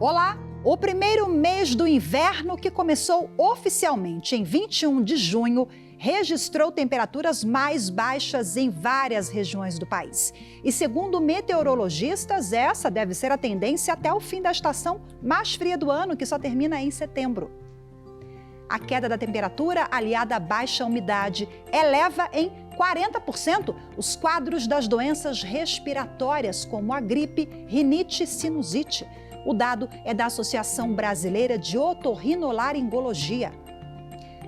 Olá! O primeiro mês do inverno, que começou oficialmente em 21 de junho, registrou temperaturas mais baixas em várias regiões do país. E segundo meteorologistas, essa deve ser a tendência até o fim da estação mais fria do ano, que só termina em setembro. A queda da temperatura, aliada à baixa umidade, eleva em 40% os quadros das doenças respiratórias, como a gripe, rinite e sinusite. O dado é da Associação Brasileira de Otorrinolaringologia.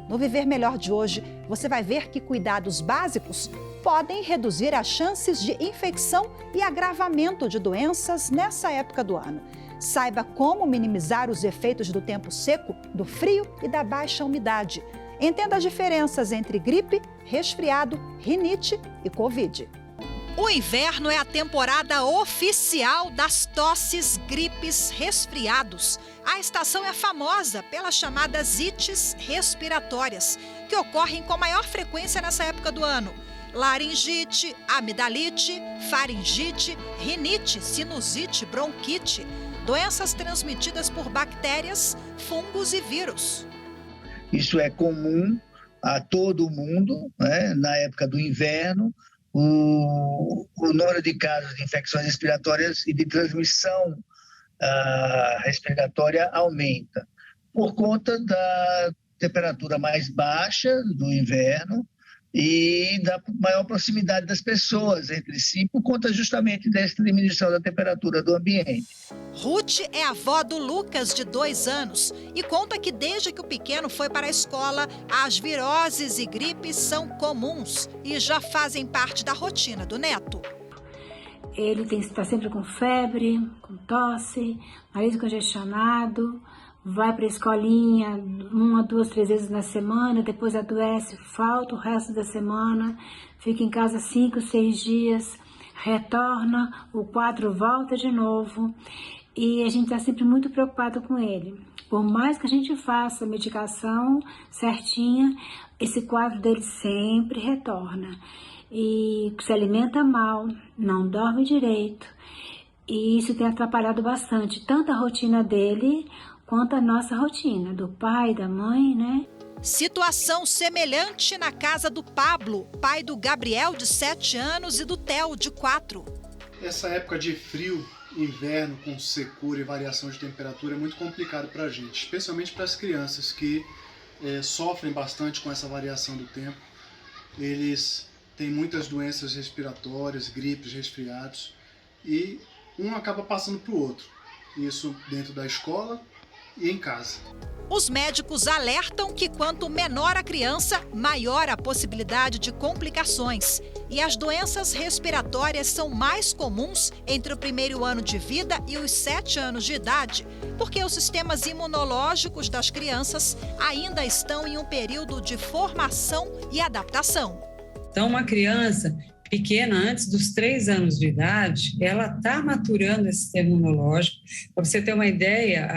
No Viver Melhor de hoje, você vai ver que cuidados básicos podem reduzir as chances de infecção e agravamento de doenças nessa época do ano. Saiba como minimizar os efeitos do tempo seco, do frio e da baixa umidade. Entenda as diferenças entre gripe, resfriado, rinite e Covid. O inverno é a temporada oficial das tosses, gripes, resfriados. A estação é famosa pelas chamadas ites respiratórias, que ocorrem com maior frequência nessa época do ano. Laringite, amidalite, faringite, rinite, sinusite, bronquite. Doenças transmitidas por bactérias, fungos e vírus. Isso é comum a todo mundo, né? Na época do inverno. O número de casos de infecções respiratórias e de transmissão respiratória aumenta por conta da temperatura mais baixa do inverno e da maior proximidade das pessoas entre si, por conta justamente dessa diminuição da temperatura do ambiente. Ruth é avó do Lucas, de 2 anos, e conta que desde que o pequeno foi para a escola, as viroses e gripes são comuns e já fazem parte da rotina do neto. Ele está sempre com febre, com tosse, nariz congestionado, vai para a escolinha 1, 2, 3 vezes na semana, depois adoece, falta o resto da semana, fica em casa 5, 6 dias, retorna, o quadro volta de novo e a gente está sempre muito preocupado com ele. Por mais que a gente faça a medicação certinha, esse quadro dele sempre retorna e se alimenta mal, não dorme direito e isso tem atrapalhado bastante, tanto a rotina dele quanto a nossa rotina, do pai, da mãe, né? Situação semelhante na casa do Pablo, pai do Gabriel, de 7 anos, e do Theo, de 4. Essa época de frio, inverno, com secura e variação de temperatura é muito complicado para a gente, especialmente para as crianças que sofrem bastante com essa variação do tempo. Eles têm muitas doenças respiratórias, gripes, resfriados, e um acaba passando para o outro. Isso dentro da escola e em casa. Os médicos alertam que quanto menor a criança, maior a possibilidade de complicações. E as doenças respiratórias são mais comuns entre o primeiro ano de vida e os 7 anos de idade, porque os sistemas imunológicos das crianças ainda estão em um período de formação e adaptação. Então, uma criança pequena, antes dos 3 anos de idade, ela está maturando esse sistema imunológico. Para você ter uma ideia,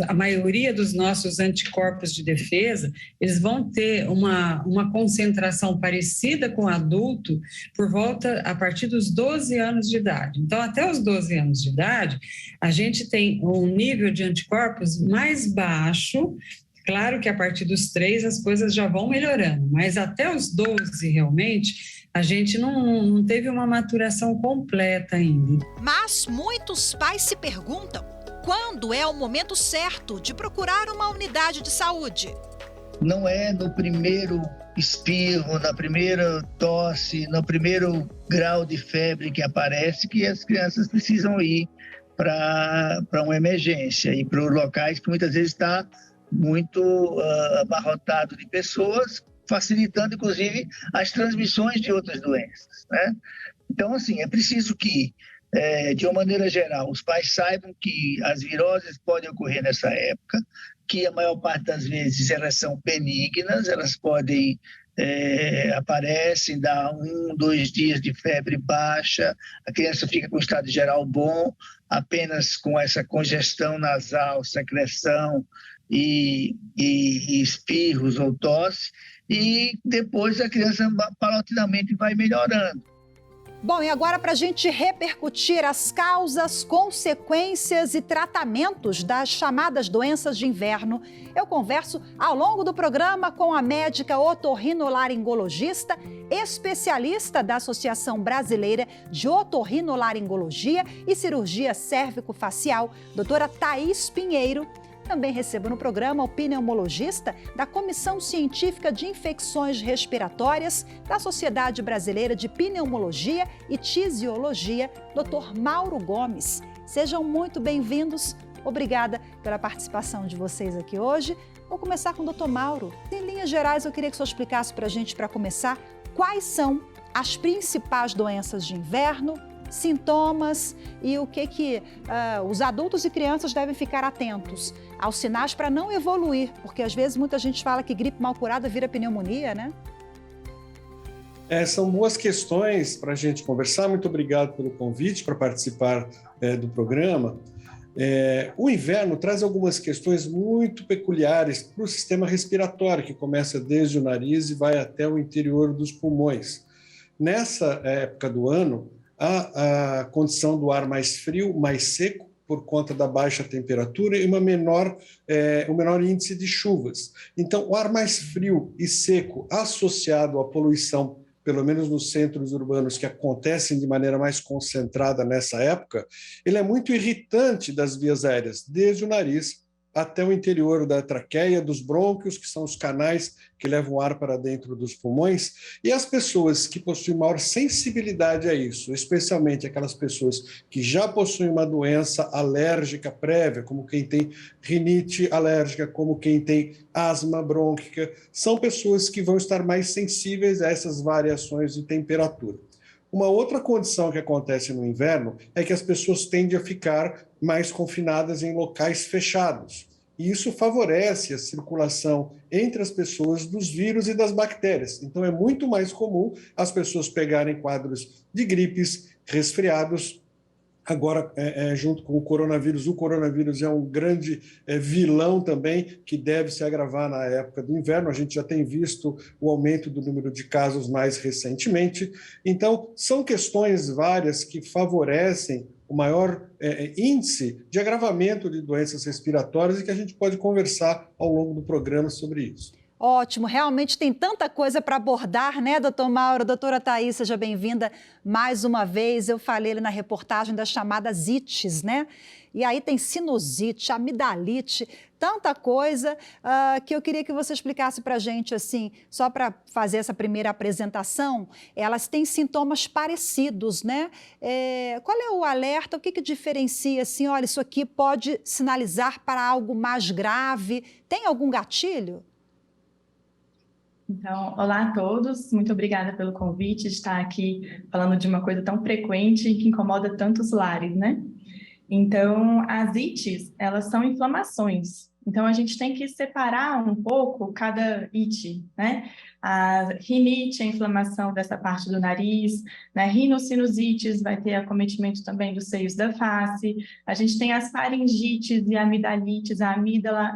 a maioria dos nossos anticorpos de defesa, eles vão ter uma concentração parecida com o adulto por volta, a partir dos 12 anos de idade. Então, até os 12 anos de idade, a gente tem um nível de anticorpos mais baixo. Claro que a partir dos 3 as coisas já vão melhorando, mas até os 12 realmente a gente não teve uma maturação completa ainda. Mas muitos pais se perguntam quando é o momento certo de procurar uma unidade de saúde. Não é no primeiro espirro, na primeira tosse, no primeiro grau de febre que aparece que as crianças precisam ir para uma emergência e para os locais que muitas vezes está muito abarrotado de pessoas, facilitando, inclusive, as transmissões de outras doenças, né? Então, assim, é preciso que, de uma maneira geral, os pais saibam que as viroses podem ocorrer nessa época, que a maior parte das vezes elas são benignas, elas podem aparecem, dá 1, 2 dias de febre baixa, a criança fica com estado geral bom, apenas com essa congestão nasal, secreção e espirros ou tosse, e depois a criança paulatinamente vai melhorando. Bom, e agora para a gente repercutir as causas, consequências e tratamentos das chamadas doenças de inverno, eu converso ao longo do programa com a médica otorrinolaringologista, especialista da Associação Brasileira de Otorrinolaringologia e Cirurgia Cérvico-Facial, doutora Thaís Pinheiro. Também recebo no programa o pneumologista da Comissão Científica de Infecções Respiratórias da Sociedade Brasileira de Pneumologia e Tisiologia, Dr. Mauro Gomes. Sejam muito bem-vindos. Obrigada pela participação de vocês aqui hoje. Vou começar com o Dr. Mauro. Em linhas gerais, eu queria que o senhor explicasse para a gente, para começar, quais são as principais doenças de inverno, sintomas e o que os adultos e crianças devem ficar atentos aos sinais para não evoluir, porque às vezes muita gente fala que gripe mal curada vira pneumonia, né? São boas questões para a gente conversar. Muito obrigado pelo convite para participar do programa. O inverno traz algumas questões muito peculiares para o sistema respiratório, que começa desde o nariz e vai até o interior dos pulmões. Nessa época do ano, a condição do ar mais frio, mais seco, por conta da baixa temperatura e um menor índice de chuvas. Então, o ar mais frio e seco, associado à poluição, pelo menos nos centros urbanos, que acontecem de maneira mais concentrada nessa época, ele é muito irritante das vias aéreas, desde o nariz até o interior da traqueia, dos brônquios, que são os canais que levam ar para dentro dos pulmões, e as pessoas que possuem maior sensibilidade a isso, especialmente aquelas pessoas que já possuem uma doença alérgica prévia, como quem tem rinite alérgica, como quem tem asma brônquica, são pessoas que vão estar mais sensíveis a essas variações de temperatura. Uma outra condição que acontece no inverno é que as pessoas tendem a ficar mais confinadas em locais fechados. E isso favorece a circulação entre as pessoas dos vírus e das bactérias. Então, é muito mais comum as pessoas pegarem quadros de gripes, resfriados. Agora, junto com o coronavírus é um grande vilão também, que deve se agravar na época do inverno. A gente já tem visto o aumento do número de casos mais recentemente. Então, são questões várias que favorecem o maior índice de agravamento de doenças respiratórias e que a gente pode conversar ao longo do programa sobre isso. Ótimo, realmente tem tanta coisa para abordar, né, doutor Mauro? Doutora Thaís, seja bem-vinda mais uma vez. Eu falei ali na reportagem das chamadas ites, né? E aí tem sinusite, amidalite, tanta coisa que eu queria que você explicasse para a gente, assim, só para fazer essa primeira apresentação. Elas têm sintomas parecidos, né? Qual é o alerta? O que diferencia, assim, olha, isso aqui pode sinalizar para algo mais grave? Tem algum gatilho? Então, olá a todos, muito obrigada pelo convite de estar aqui falando de uma coisa tão frequente e que incomoda tantos lares, né? Então, as ites, elas são inflamações. Então, a gente tem que separar um pouco cada ite, né? A rinite, a inflamação dessa parte do nariz, né? Rinossinusites vai ter acometimento também dos seios da face. A gente tem as faringites e amidalites. A amígdala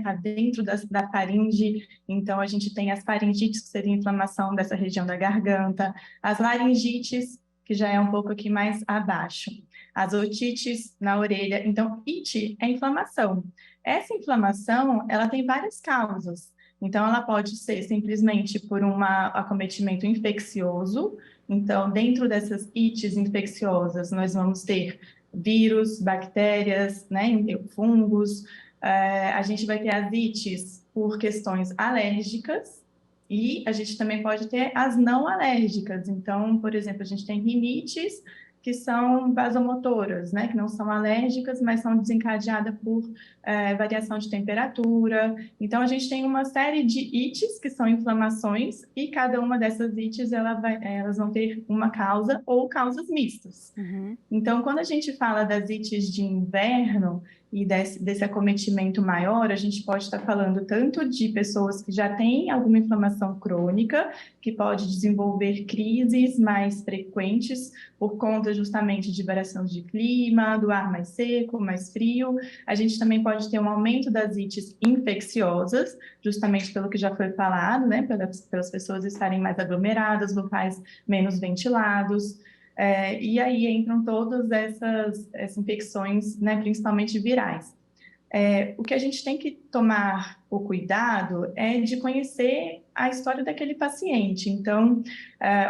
tá dentro da faringe, então a gente tem as faringites, que seria inflamação dessa região da garganta. As laringites, que já é um pouco aqui mais abaixo. As otites na orelha. Então, ite é inflamação. Essa inflamação, ela tem várias causas. Então, ela pode ser simplesmente por um acometimento infeccioso. Então, dentro dessas ites infecciosas, nós vamos ter vírus, bactérias, né, fungos. A gente vai ter as ites por questões alérgicas. E a gente também pode ter as não alérgicas. Então, por exemplo, a gente tem rinites que são vasomotoras, né? Que não são alérgicas, mas são desencadeadas por variação de temperatura. Então, a gente tem uma série de ites, que são inflamações, e cada uma dessas ites, elas vão ter uma causa ou causas mistas. Uhum. Então, quando a gente fala das ites de inverno e desse acometimento maior, a gente pode estar falando tanto de pessoas que já têm alguma inflamação crônica, que pode desenvolver crises mais frequentes por conta justamente de variação de clima, do ar mais seco, mais frio. A gente também pode ter um aumento das ites infecciosas, justamente pelo que já foi falado, né, pelas pessoas estarem mais aglomeradas, locais menos ventilados. E aí entram todas essas infecções, né, principalmente virais. O que a gente tem que tomar o cuidado é de conhecer a história daquele paciente. Então,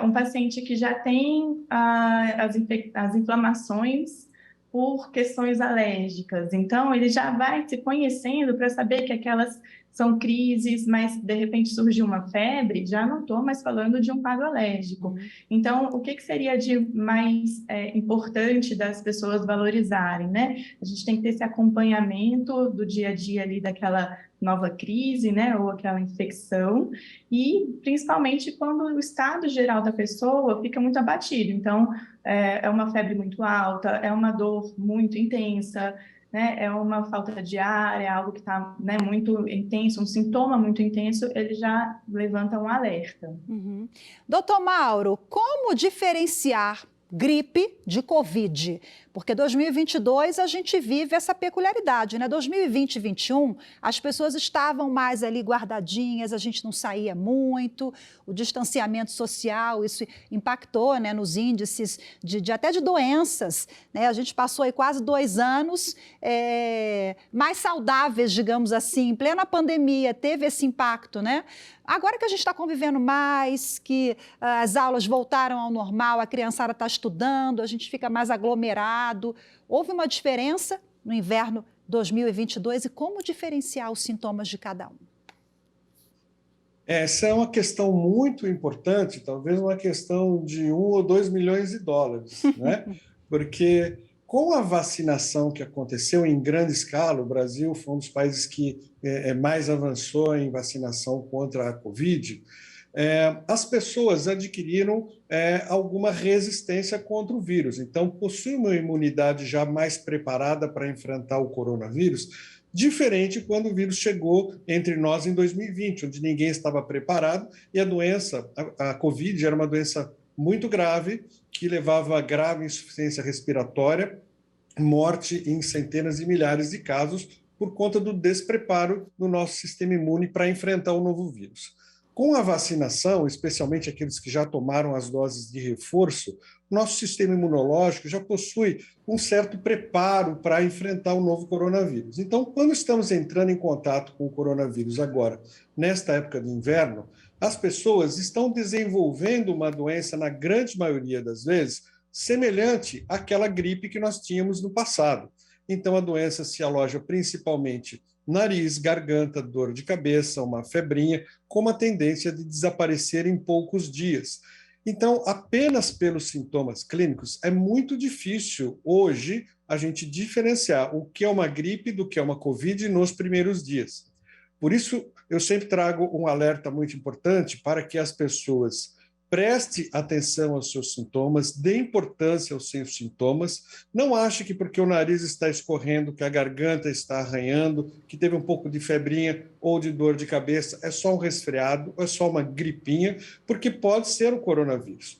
um paciente que já tem as inflamações por questões alérgicas, então ele já vai se conhecendo para saber que aquelas são crises, mas de repente surgiu uma febre, já não estou mais falando de um quadro alérgico. Então, o que seria de mais importante das pessoas valorizarem, né? A gente tem que ter esse acompanhamento do dia a dia ali daquela nova crise, né, ou aquela infecção, e principalmente quando o estado geral da pessoa fica muito abatido. Então, é uma febre muito alta, é uma dor muito intensa, né, é uma falta de ar, é algo que está, né, muito intenso, um sintoma muito intenso, ele já levanta um alerta. Doutor Mauro, como diferenciar gripe de Covid? Porque 2022 a gente vive essa peculiaridade, né? 2020 e 2021, as pessoas estavam mais ali guardadinhas, a gente não saía muito, o distanciamento social, isso impactou, né, nos índices até de doenças, né? A gente passou aí quase 2 anos mais saudáveis, digamos assim, em plena pandemia, teve esse impacto, né? Agora que a gente está convivendo mais, que as aulas voltaram ao normal, a criançada está estudando, a gente fica mais aglomerado. Houve uma diferença no inverno 2022 e como diferenciar os sintomas de cada um? Essa é uma questão muito importante, talvez uma questão de 1 ou 2 milhões de dólares, né? Porque com a vacinação que aconteceu em grande escala, o Brasil foi um dos países que mais avançou em vacinação contra a Covid, as pessoas adquiriram alguma resistência contra o vírus. Então, possuem uma imunidade já mais preparada para enfrentar o coronavírus, diferente quando o vírus chegou entre nós em 2020, onde ninguém estava preparado e a doença, a Covid, era uma doença muito grave, que levava a grave insuficiência respiratória, morte em centenas de milhares de casos por conta do despreparo do nosso sistema imune para enfrentar o novo vírus. Com a vacinação, especialmente aqueles que já tomaram as doses de reforço, nosso sistema imunológico já possui um certo preparo para enfrentar o novo coronavírus. Então, quando estamos entrando em contato com o coronavírus agora, nesta época de inverno, as pessoas estão desenvolvendo uma doença, na grande maioria das vezes, semelhante àquela gripe que nós tínhamos no passado. Então, a doença se aloja principalmente nariz, garganta, dor de cabeça, uma febrinha, com uma tendência de desaparecer em poucos dias. Então, apenas pelos sintomas clínicos, é muito difícil hoje a gente diferenciar o que é uma gripe do que é uma Covid nos primeiros dias. Por isso, eu sempre trago um alerta muito importante para que as pessoas preste atenção aos seus sintomas, dê importância aos seus sintomas, não ache que porque o nariz está escorrendo, que a garganta está arranhando, que teve um pouco de febrinha ou de dor de cabeça, é só um resfriado, é só uma gripinha, porque pode ser o coronavírus.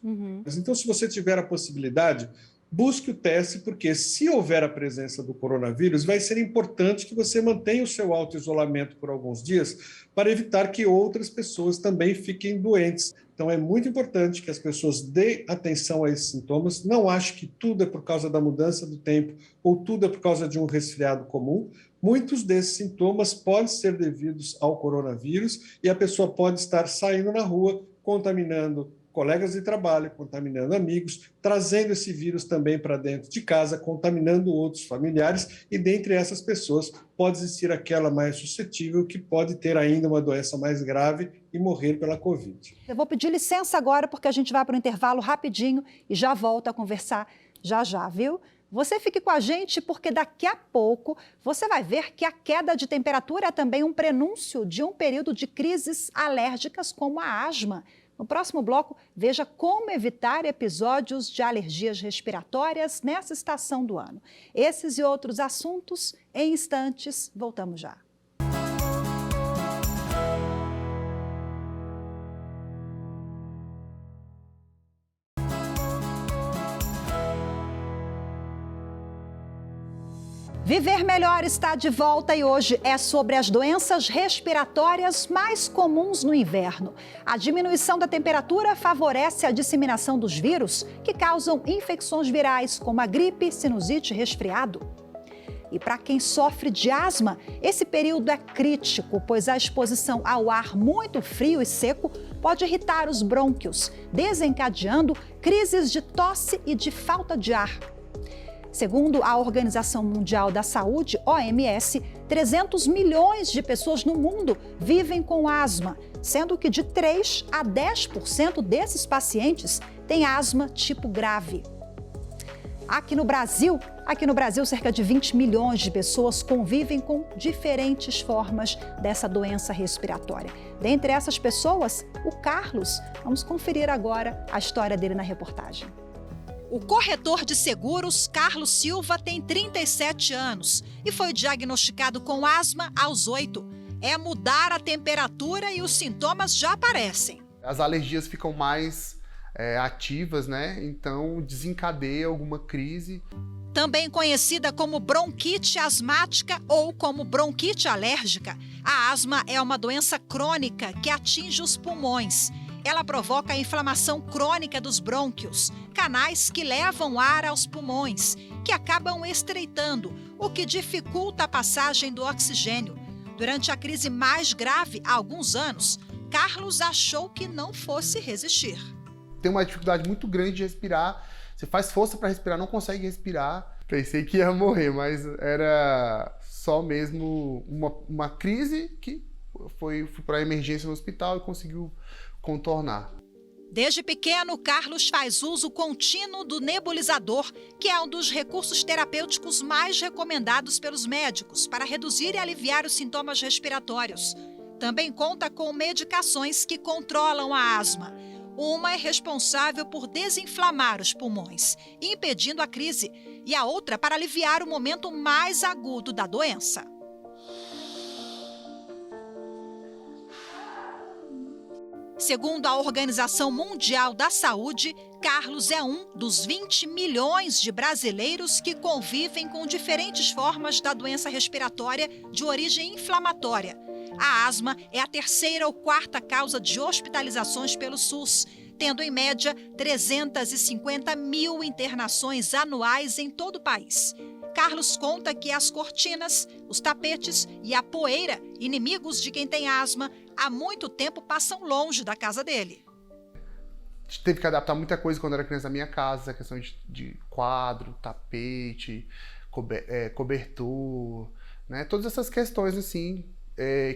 Então, se você tiver a possibilidade, busque o teste, porque se houver a presença do coronavírus, vai ser importante que você mantenha o seu auto-isolamento por alguns dias para evitar que outras pessoas também fiquem doentes. Então, é muito importante que as pessoas deem atenção a esses sintomas. Não ache que tudo é por causa da mudança do tempo ou tudo é por causa de um resfriado comum. Muitos desses sintomas podem ser devidos ao coronavírus e a pessoa pode estar saindo na rua, contaminando colegas de trabalho, contaminando amigos, trazendo esse vírus também para dentro de casa, contaminando outros familiares, e dentre essas pessoas pode existir aquela mais suscetível que pode ter ainda uma doença mais grave e morrer pela Covid. Eu vou pedir licença agora porque a gente vai para o intervalo rapidinho e já volta a conversar já, viu? Você fique com a gente porque daqui a pouco você vai ver que a queda de temperatura é também um prenúncio de um período de crises alérgicas como a asma. No próximo bloco, veja como evitar episódios de alergias respiratórias nessa estação do ano. Esses e outros assuntos em instantes. Voltamos já. Viver Melhor está de volta e hoje é sobre as doenças respiratórias mais comuns no inverno. A diminuição da temperatura favorece a disseminação dos vírus que causam infecções virais como a gripe, sinusite e resfriado. E para quem sofre de asma, esse período é crítico, pois a exposição ao ar muito frio e seco pode irritar os brônquios, desencadeando crises de tosse e de falta de ar. Segundo a Organização Mundial da Saúde, OMS, 300 milhões de pessoas no mundo vivem com asma, sendo que de 3 a 10% desses pacientes têm asma tipo grave. Aqui no Brasil, cerca de 20 milhões de pessoas convivem com diferentes formas dessa doença respiratória. Dentre essas pessoas, o Carlos. Vamos conferir agora a história dele na reportagem. O corretor de seguros Carlos Silva tem 37 anos e foi diagnosticado com asma aos 8. É mudar a temperatura e os sintomas já aparecem. As alergias ficam mais ativas, né? Então desencadeia alguma crise. Também conhecida como bronquite asmática ou como bronquite alérgica, a asma é uma doença crônica que atinge os pulmões. Ela provoca a inflamação crônica dos brônquios, canais que levam ar aos pulmões, que acabam estreitando, o que dificulta a passagem do oxigênio. Durante a crise mais grave, há alguns anos, Carlos achou que não fosse resistir. Tem uma dificuldade muito grande de respirar. Você faz força para respirar, não consegue respirar. Pensei que ia morrer, mas era só mesmo uma crise que fui para a emergência no hospital e conseguiu contornar. Desde pequeno, Carlos faz uso contínuo do nebulizador, que é um dos recursos terapêuticos mais recomendados pelos médicos para reduzir e aliviar os sintomas respiratórios. Também conta com medicações que controlam a asma. Uma é responsável por desinflamar os pulmões, impedindo a crise, e a outra para aliviar o momento mais agudo da doença. Segundo a Organização Mundial da Saúde, Carlos é um dos 20 milhões de brasileiros que convivem com diferentes formas da doença respiratória de origem inflamatória. A asma é a 3ª ou 4ª causa de hospitalizações pelo SUS, tendo em média 350 mil internações anuais em todo o país. Carlos conta que as cortinas, os tapetes e a poeira, inimigos de quem tem asma, há muito tempo passam longe da casa dele. Teve que adaptar muita coisa quando era criança na minha casa, a questão de quadro, tapete, cobertor, né? Todas essas questões assim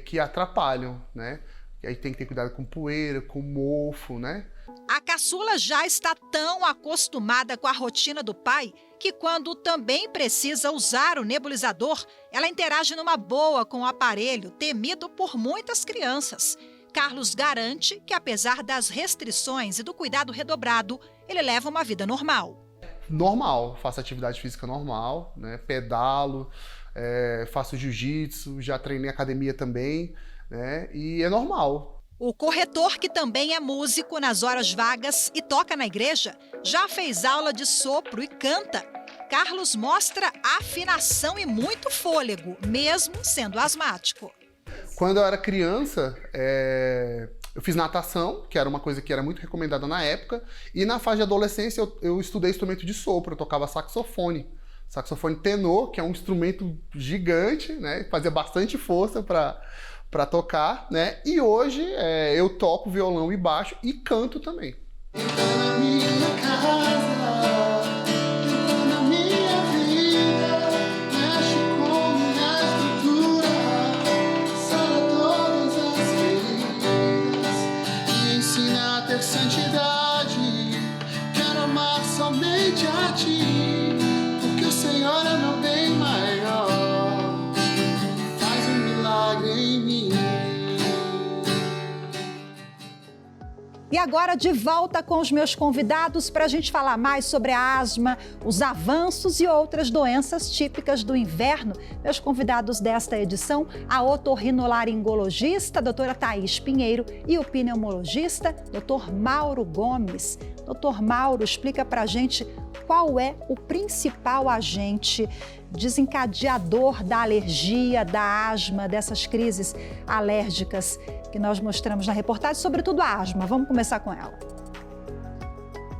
que atrapalham, né? Aí tem que ter cuidado com poeira, com mofo, né? A caçula já está tão acostumada com a rotina do pai que, quando também precisa usar o nebulizador, ela interage numa boa com o aparelho, temido por muitas crianças. Carlos garante que, apesar das restrições e do cuidado redobrado, ele leva uma vida normal. Normal, faço atividade física normal, né? Pedalo, faço jiu-jitsu, já treinei academia também, né? E é normal. O corretor, que também é músico nas horas vagas e toca na igreja, já fez aula de sopro e canta. Carlos mostra afinação e muito fôlego, mesmo sendo asmático. Quando eu era criança, eu fiz natação, que era uma coisa que era muito recomendada na época, e na fase de adolescência eu estudei instrumento de sopro, eu tocava saxofone. Saxofone tenor, que é um instrumento gigante, né? Fazia bastante força para tocar, né? E hoje eu toco violão e baixo e canto também. Na minha casa, na minha vida, mexe com minha estrutura, sara todas as feridas e ensina a ter santidade. Quero amar somente a ti, porque o Senhor é meu bem maior. Faz um milagre em mim. E agora de volta com os meus convidados para a gente falar mais sobre a asma, os avanços e outras doenças típicas do inverno. Meus convidados desta edição, a otorrinolaringologista, doutora Thaís Pinheiro, e o pneumologista, doutor Mauro Gomes. Doutor Mauro, explica para a gente qual é o principal agente desencadeador da alergia, da asma, dessas crises alérgicas que nós mostramos na reportagem, sobretudo a asma. Vamos começar com ela.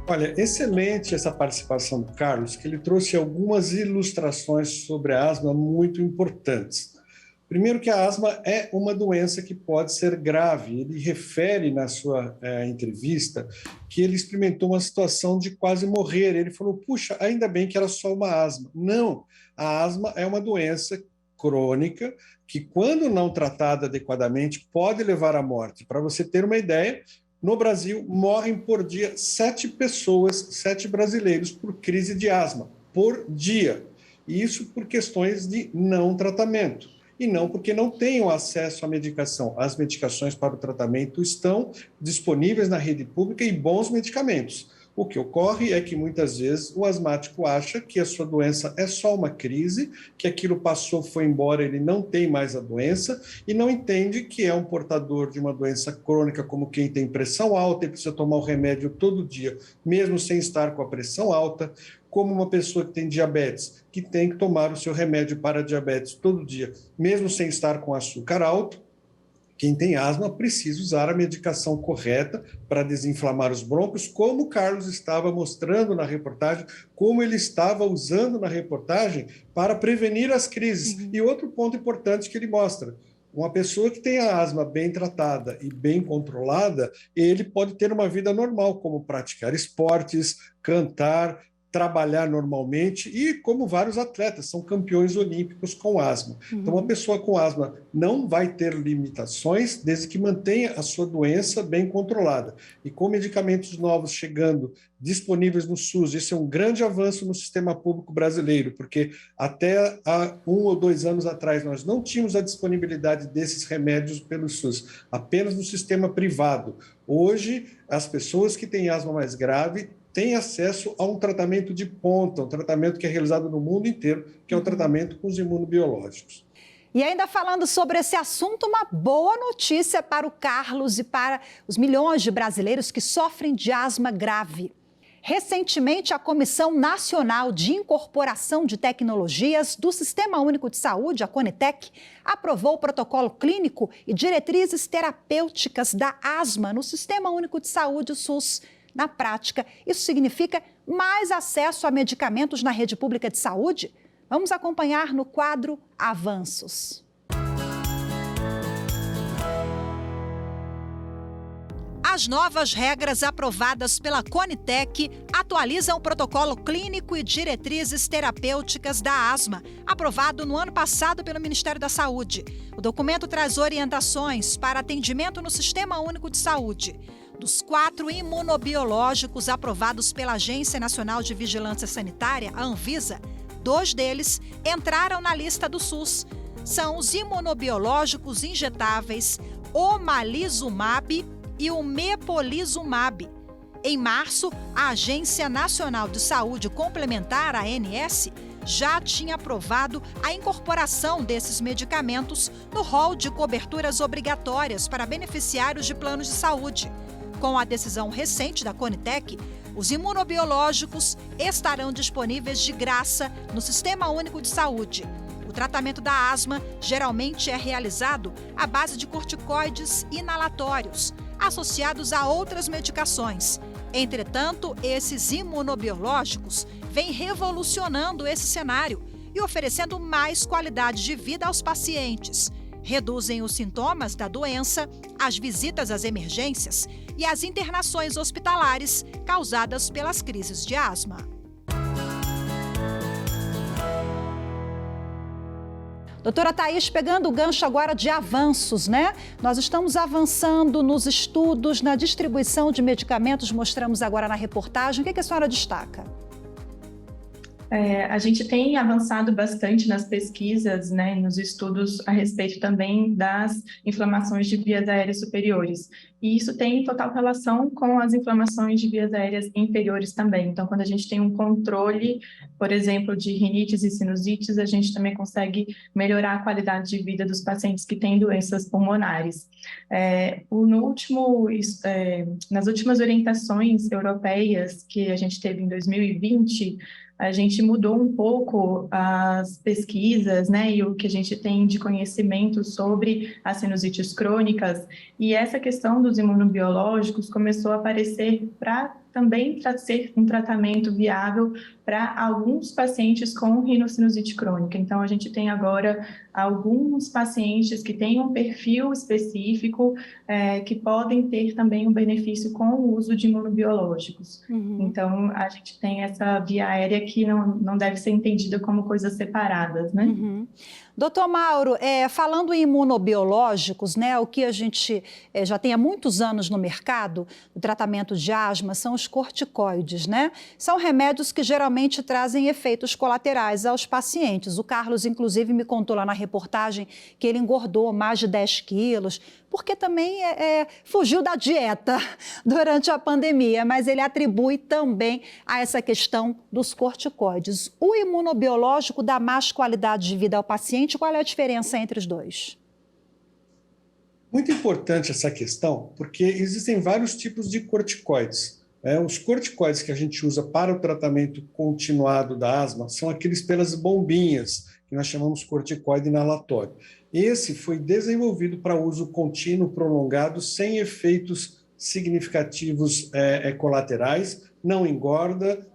Olha, excelente essa participação do Carlos, que ele trouxe algumas ilustrações sobre a asma muito importantes. Primeiro que a asma é uma doença que pode ser grave. Ele refere na sua entrevista que ele experimentou uma situação de quase morrer. Ele falou, puxa, ainda bem que era só uma asma. Não, a asma é uma doença crônica que, quando não tratada adequadamente, pode levar à morte. Para você ter uma ideia, no Brasil morrem por dia 7 brasileiros por crise de asma, por dia. E isso por questões de não tratamento. E não porque não tenham acesso à medicação. As medicações para o tratamento estão disponíveis na rede pública e bons medicamentos. O que ocorre é que muitas vezes o asmático acha que a sua doença é só uma crise, que aquilo passou, foi embora, ele não tem mais a doença e não entende que é um portador de uma doença crônica, como quem tem pressão alta e precisa tomar o remédio todo dia, mesmo sem estar com a pressão alta, como uma pessoa que tem diabetes, que tem que tomar o seu remédio para diabetes todo dia, mesmo sem estar com açúcar alto. Quem tem asma precisa usar a medicação correta para desinflamar os brônquios, como o Carlos estava mostrando na reportagem, como ele estava usando na reportagem para prevenir as crises. E outro ponto importante que ele mostra, uma pessoa que tem a asma bem tratada e bem controlada, ele pode ter uma vida normal, como praticar esportes, cantar, trabalhar normalmente e, como vários atletas, são campeões olímpicos com asma. Então, uma pessoa com asma não vai ter limitações desde que mantenha a sua doença bem controlada. E com medicamentos novos chegando disponíveis no SUS, isso é um grande avanço no sistema público brasileiro, porque até há 1 ou 2 anos atrás nós não tínhamos a disponibilidade desses remédios pelo SUS, apenas no sistema privado. Hoje, as pessoas que têm asma mais grave têm acesso a um tratamento de ponta, um tratamento que é realizado no mundo inteiro, que é o tratamento com os imunobiológicos. E ainda falando sobre esse assunto, uma boa notícia para o Carlos e para os milhões de brasileiros que sofrem de asma grave. Recentemente, a Comissão Nacional de Incorporação de Tecnologias do Sistema Único de Saúde, a CONITEC, aprovou o protocolo clínico e diretrizes terapêuticas da asma no Sistema Único de Saúde, o SUS. Na prática, isso significa mais acesso a medicamentos na rede pública de saúde? Vamos acompanhar no quadro Avanços. As novas regras aprovadas pela CONITEC atualizam o protocolo clínico e diretrizes terapêuticas da asma, aprovado no ano passado pelo Ministério da Saúde. O documento traz orientações para atendimento no Sistema Único de Saúde. Dos 4 imunobiológicos aprovados pela Agência Nacional de Vigilância Sanitária, a Anvisa, 2 deles entraram na lista do SUS. São os imunobiológicos injetáveis Omalizumab e o Mepolizumab. Em março, a Agência Nacional de Saúde Complementar, a ANS, já tinha aprovado a incorporação desses medicamentos no rol de coberturas obrigatórias para beneficiários de planos de saúde. Com a decisão recente da CONITEC, os imunobiológicos estarão disponíveis de graça no Sistema Único de Saúde. O tratamento da asma geralmente é realizado à base de corticoides inalatórios, associados a outras medicações. Entretanto, esses imunobiológicos vêm revolucionando esse cenário e oferecendo mais qualidade de vida aos pacientes. Reduzem os sintomas da doença, as visitas às emergências e as internações hospitalares causadas pelas crises de asma. Doutora Thaís, pegando o gancho agora de avanços, né? Nós estamos avançando nos estudos, na distribuição de medicamentos, mostramos agora na reportagem. O que a senhora destaca? A gente tem avançado bastante nas pesquisas, né, nos estudos a respeito também das inflamações de vias aéreas superiores. E isso tem total relação com as inflamações de vias aéreas inferiores também. Então, quando a gente tem um controle, por exemplo, de rinites e sinusites, a gente também consegue melhorar a qualidade de vida dos pacientes que têm doenças pulmonares. Nas últimas orientações europeias que a gente teve em 2020, a gente mudou um pouco as pesquisas, né, e o que a gente tem de conhecimento sobre as sinusites crônicas, e essa questão dos imunobiológicos começou a aparecer para também ser um tratamento viável para alguns pacientes com rinocinusite crônica. Então, a gente tem agora alguns pacientes que têm um perfil específico que podem ter também um benefício com o uso de imunobiológicos. Então, a gente tem essa via aérea que não deve ser entendida como coisas separadas, né? Doutor Mauro, falando em imunobiológicos, né, o que a gente já tem há muitos anos no mercado, o tratamento de asma, são os corticoides, né? São remédios que geralmente trazem efeitos colaterais aos pacientes. O Carlos, inclusive, me contou lá na reportagem que ele engordou mais de 10 quilos, porque também fugiu da dieta durante a pandemia, mas ele atribui também a essa questão dos corticoides. O imunobiológico dá mais qualidade de vida ao paciente? Qual é a diferença entre os dois? Muito importante essa questão, porque existem vários tipos de corticoides. Os corticoides que a gente usa para o tratamento continuado da asma são aqueles pelas bombinhas, que nós chamamos corticoide inalatório. Esse foi desenvolvido para uso contínuo, prolongado, sem efeitos significativos colaterais, não engorda,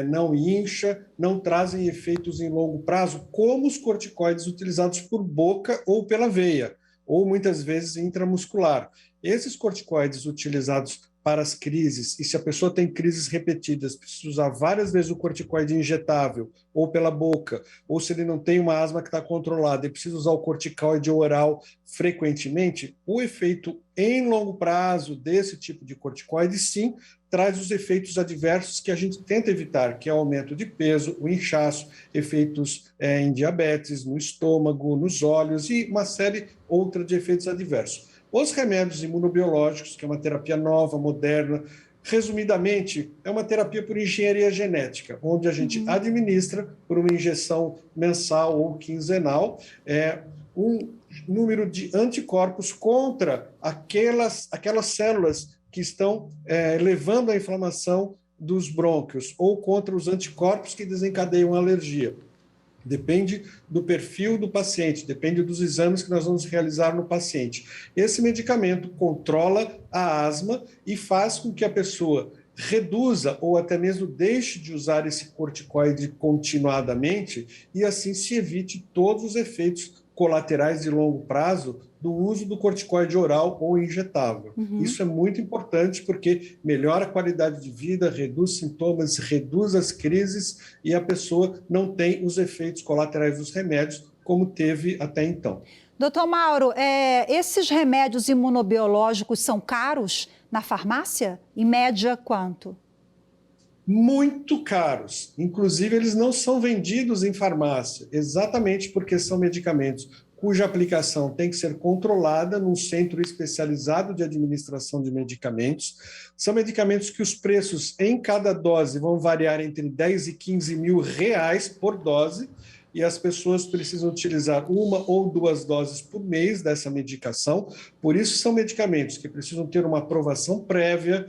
não incha, não trazem efeitos em longo prazo, como os corticoides utilizados por boca ou pela veia, ou muitas vezes intramuscular. Esses corticoides utilizados para as crises, e se a pessoa tem crises repetidas, precisa usar várias vezes o corticoide injetável, ou pela boca, ou se ele não tem uma asma que está controlada e precisa usar o corticoide oral frequentemente, o efeito em longo prazo desse tipo de corticoide, sim, traz os efeitos adversos que a gente tenta evitar, que é o aumento de peso, o inchaço, efeitos em diabetes, no estômago, nos olhos e uma série outra de efeitos adversos. Os remédios imunobiológicos, que é uma terapia nova, moderna, resumidamente, é uma terapia por engenharia genética, onde a gente administra por uma injeção mensal ou quinzenal um número de anticorpos contra aquelas células que estão levando à inflamação dos brônquios ou contra os anticorpos que desencadeiam a alergia. Depende do perfil do paciente, depende dos exames que nós vamos realizar no paciente. Esse medicamento controla a asma e faz com que a pessoa reduza ou até mesmo deixe de usar esse corticoide continuadamente e assim se evite todos os efeitos colaterais de longo prazo do uso do corticoide oral ou injetável. Isso é muito importante porque melhora a qualidade de vida, reduz sintomas, reduz as crises e a pessoa não tem os efeitos colaterais dos remédios como teve até então. Doutor Mauro, esses remédios imunobiológicos são caros na farmácia? Em média, quanto? Muito caros. Inclusive, eles não são vendidos em farmácia, exatamente porque são medicamentos cuja aplicação tem que ser controlada num centro especializado de administração de medicamentos. São medicamentos que os preços em cada dose vão variar entre 10 e 15 mil reais por dose, e as pessoas precisam utilizar uma ou duas doses por mês dessa medicação. Por isso, são medicamentos que precisam ter uma aprovação prévia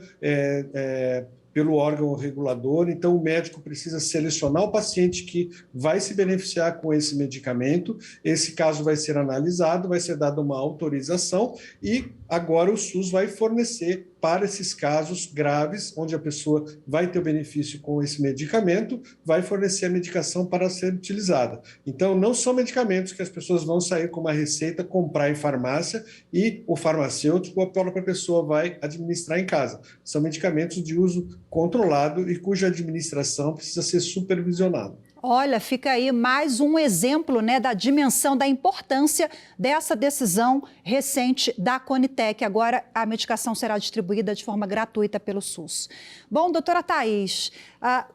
pelo órgão regulador, então o médico precisa selecionar o paciente que vai se beneficiar com esse medicamento, esse caso vai ser analisado, vai ser dada uma autorização e agora o SUS vai fornecer para esses casos graves, onde a pessoa vai ter o benefício com esse medicamento, vai fornecer a medicação para ser utilizada. Então, não são medicamentos que as pessoas vão sair com uma receita, comprar em farmácia e o farmacêutico ou a própria pessoa vai administrar em casa. São medicamentos de uso controlado e cuja administração precisa ser supervisionada. Olha, fica aí mais um exemplo, né, da dimensão, da importância dessa decisão recente da Conitec. Agora a medicação será distribuída de forma gratuita pelo SUS. Bom, doutora Thaís,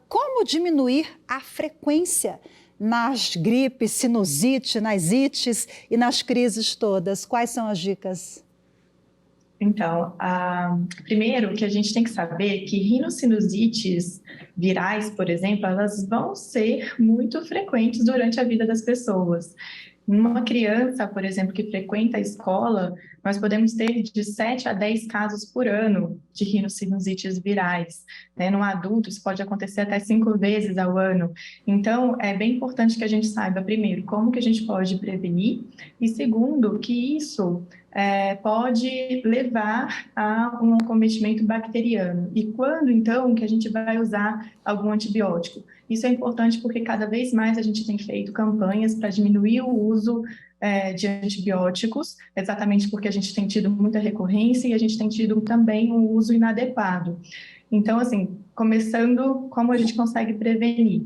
como diminuir a frequência nas gripes, sinusite, nas ites e nas crises todas? Quais são as dicas? Então, primeiro que a gente tem que saber que rinossinusites virais, por exemplo, elas vão ser muito frequentes durante a vida das pessoas. Numa criança, por exemplo, que frequenta a escola, nós podemos ter de 7 a 10 casos por ano de rinossinusites virais, né? Num adulto, isso pode acontecer até 5 vezes ao ano. Então, é bem importante que a gente saiba, primeiro, como que a gente pode prevenir, e segundo, que isso pode levar a um acometimento bacteriano. E quando, então, que a gente vai usar algum antibiótico? Isso é importante porque cada vez mais a gente tem feito campanhas para diminuir o uso de antibióticos, exatamente porque a gente tem tido muita recorrência e a gente tem tido também um uso inadequado. Então, assim, começando, como a gente consegue prevenir?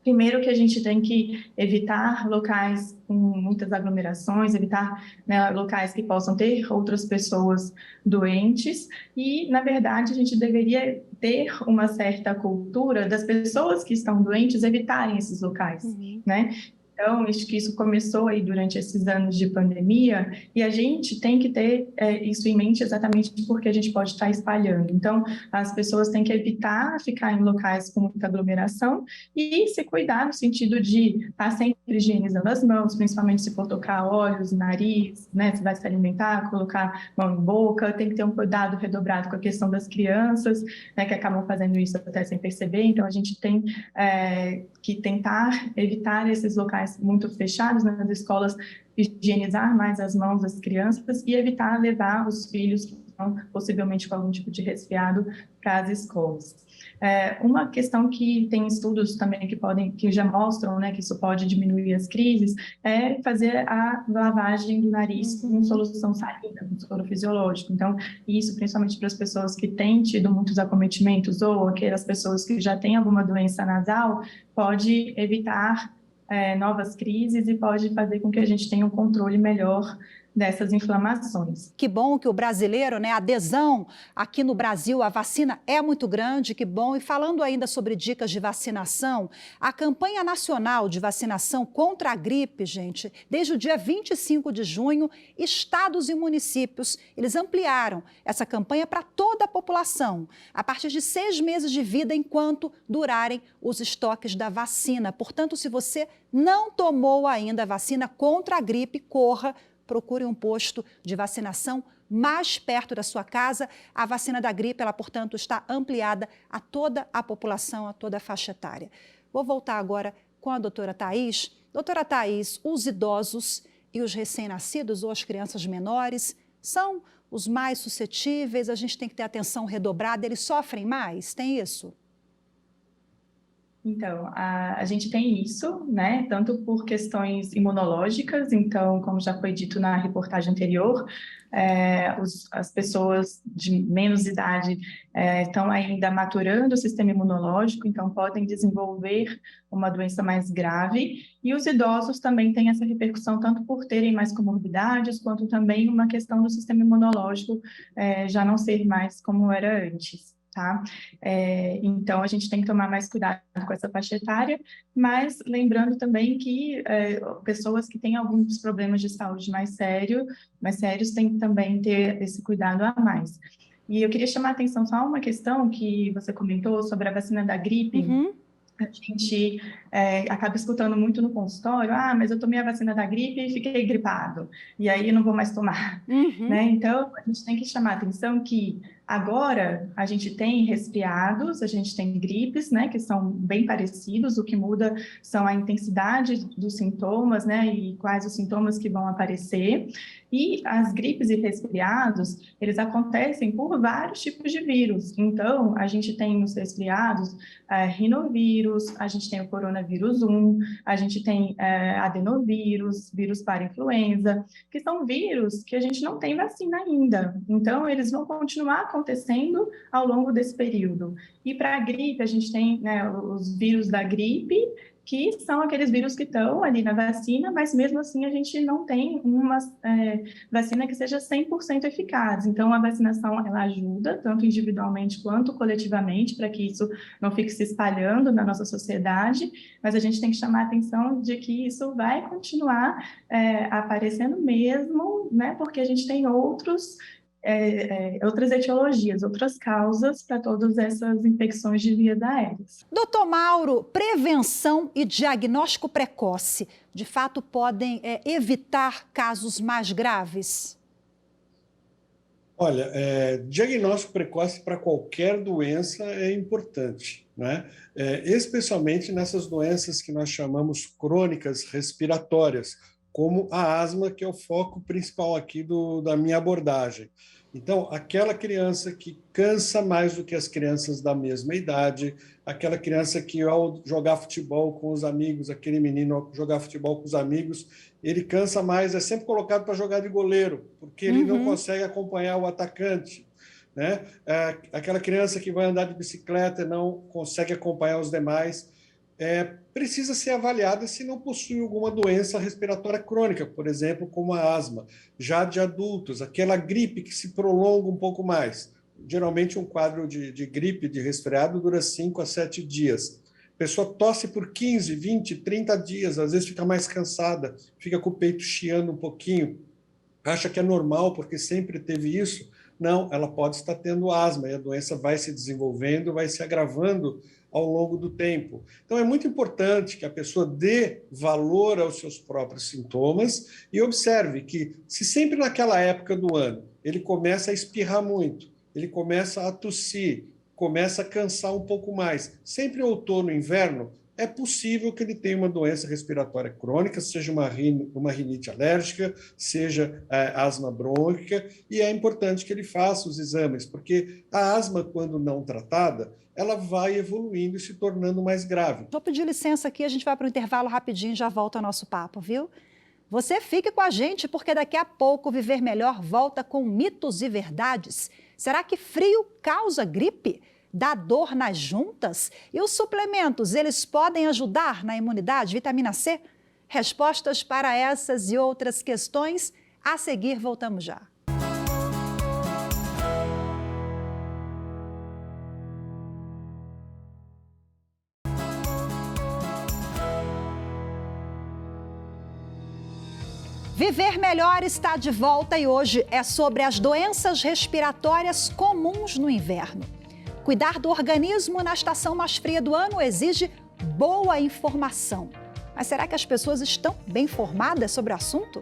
Primeiro que a gente tem que evitar locais com muitas aglomerações, evitar, né, locais que possam ter outras pessoas doentes e, na verdade, a gente deveria ter uma certa cultura das pessoas que estão doentes evitarem esses locais, né? Então, acho que isso começou aí durante esses anos de pandemia e a gente tem que ter isso em mente exatamente porque a gente pode estar espalhando. Então, as pessoas têm que evitar ficar em locais com muita aglomeração e se cuidar no sentido de estar sempre higienizando as mãos, principalmente se for tocar olhos, nariz, né, se vai se alimentar, colocar mão em boca, tem que ter um cuidado redobrado com a questão das crianças, né, que acabam fazendo isso até sem perceber. Então, a gente tem que tentar evitar esses locais muito fechados nas escolas, higienizar mais as mãos das crianças e evitar levar os filhos que estão possivelmente com algum tipo de resfriado para as escolas. Uma questão que tem estudos também que já mostram, né, que isso pode diminuir as crises, é fazer a lavagem do nariz com solução salina, com soro fisiológico. Então, isso principalmente para as pessoas que têm tido muitos acometimentos ou aquelas pessoas que já têm alguma doença nasal, pode evitar novas crises e pode fazer com que a gente tenha um controle melhor dessas inflamações. Que bom que o brasileiro, né, a adesão aqui no Brasil à vacina é muito grande, que bom. E falando ainda sobre dicas de vacinação, a campanha nacional de vacinação contra a gripe, gente, desde o dia 25 de junho, estados e municípios, eles ampliaram essa campanha para toda a população, a partir de 6 meses de vida, enquanto durarem os estoques da vacina. Portanto, se você não tomou ainda a vacina contra a gripe, corra, procure um posto de vacinação mais perto da sua casa. A vacina da gripe, ela, portanto, está ampliada a toda a população, a toda a faixa etária. Vou voltar agora com a doutora Thaís. Doutora Thaís, os idosos e os recém-nascidos ou as crianças menores são os mais suscetíveis, a gente tem que ter atenção redobrada, eles sofrem mais, tem isso? Então, a gente tem isso, né, tanto por questões imunológicas, então, como já foi dito na reportagem anterior, as pessoas de menos idade estão ainda maturando o sistema imunológico, então podem desenvolver uma doença mais grave, e os idosos também têm essa repercussão, tanto por terem mais comorbidades, quanto também uma questão do sistema imunológico já não ser mais como era antes. Tá? Então, a gente tem que tomar mais cuidado com essa faixa etária, mas lembrando também que pessoas que têm alguns problemas de saúde mais sérios têm que também ter esse cuidado a mais. E eu queria chamar a atenção só uma questão que você comentou sobre a vacina da gripe. A gente acaba escutando muito no consultório, mas eu tomei a vacina da gripe e fiquei gripado, e aí não vou mais tomar. Né? Então, a gente tem que chamar a atenção que agora a gente tem resfriados, a gente tem gripes, né, que são bem parecidos, o que muda são a intensidade dos sintomas, né, e quais os sintomas que vão aparecer. E as gripes e resfriados, eles acontecem por vários tipos de vírus. Então, a gente tem nos resfriados rinovírus, a gente tem o coronavírus 1, a gente tem adenovírus, vírus para influenza, que são vírus que a gente não tem vacina ainda. Então, eles vão continuar acontecendo ao longo desse período. E para a gripe, a gente tem, né, os vírus da gripe, que são aqueles vírus que estão ali na vacina, mas mesmo assim a gente não tem uma vacina que seja 100% eficaz. Então, a vacinação, ela ajuda, tanto individualmente quanto coletivamente, para que isso não fique se espalhando na nossa sociedade, mas a gente tem que chamar a atenção de que isso vai continuar aparecendo mesmo, né, porque a gente tem outras etiologias, outras causas para todas essas infecções de vias aéreas. Doutor Mauro, prevenção e diagnóstico precoce, de fato, podem evitar casos mais graves? Olha, diagnóstico precoce para qualquer doença é importante, né? Especialmente nessas doenças que nós chamamos crônicas respiratórias, como a asma, que é o foco principal aqui da minha abordagem. Então, aquela criança que cansa mais do que as crianças da mesma idade, aquela criança que, ao jogar futebol com os amigos, aquele menino, ao jogar futebol com os amigos, ele cansa mais, é sempre colocado para jogar de goleiro, porque ele não consegue acompanhar o atacante, né? Aquela criança que vai andar de bicicleta e não consegue acompanhar os demais, precisa ser avaliada se não possui alguma doença respiratória crônica, por exemplo, como a asma. Já de adultos, aquela gripe que se prolonga um pouco mais. Geralmente um quadro de gripe, de resfriado, dura 5 a 7 dias. A pessoa tosse por 15, 20, 30 dias, às vezes fica mais cansada, fica com o peito chiando um pouquinho, acha que é normal porque sempre teve isso. Não, ela pode estar tendo asma e a doença vai se desenvolvendo, vai se agravando ao longo do tempo. Então, é muito importante que a pessoa dê valor aos seus próprios sintomas e observe que, se sempre naquela época do ano ele começa a espirrar muito, ele começa a tossir, começa a cansar um pouco mais, sempre outono e inverno, é possível que ele tenha uma doença respiratória crônica, seja uma rinite alérgica, seja asma brônquica, e é importante que ele faça os exames, porque a asma, quando não tratada, ela vai evoluindo e se tornando mais grave. Vou pedir licença aqui, a gente vai para o intervalo rapidinho e já volta ao nosso papo, viu? Você fique com a gente, porque daqui a pouco o Viver Melhor volta com mitos e verdades. Será que frio causa gripe? Dá dor nas juntas? E os suplementos, eles podem ajudar na imunidade, vitamina C? Respostas para essas e outras questões, a seguir voltamos já. Viver Melhor está de volta e hoje é sobre as doenças respiratórias comuns no inverno. Cuidar do organismo na estação mais fria do ano exige boa informação. Mas será que as pessoas estão bem informadas sobre o assunto?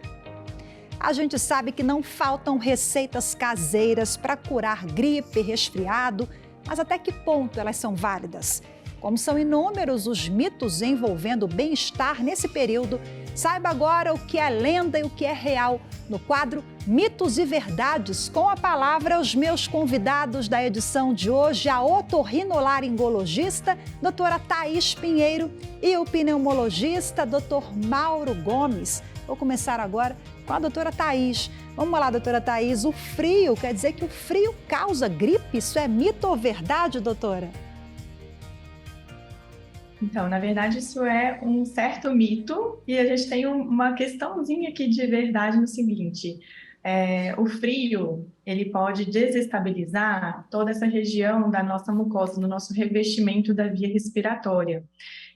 A gente sabe que não faltam receitas caseiras para curar gripe, resfriado, mas até que ponto elas são válidas? Como são inúmeros os mitos envolvendo o bem-estar nesse período, saiba agora o que é lenda e o que é real no quadro Mitos e Verdades, com a palavra os meus convidados da edição de hoje, a otorrinolaringologista, doutora Thaís Pinheiro, e o pneumologista, doutor Mauro Gomes. Vou começar agora com a doutora Thaís. Vamos lá, doutora Thaís, o frio, quer dizer que o frio causa gripe? Isso é mito ou verdade, doutora? Então, na verdade, isso é um certo mito e a gente tem uma questãozinha aqui de verdade no seguinte: o frio, ele pode desestabilizar toda essa região da nossa mucosa, do nosso revestimento da via respiratória.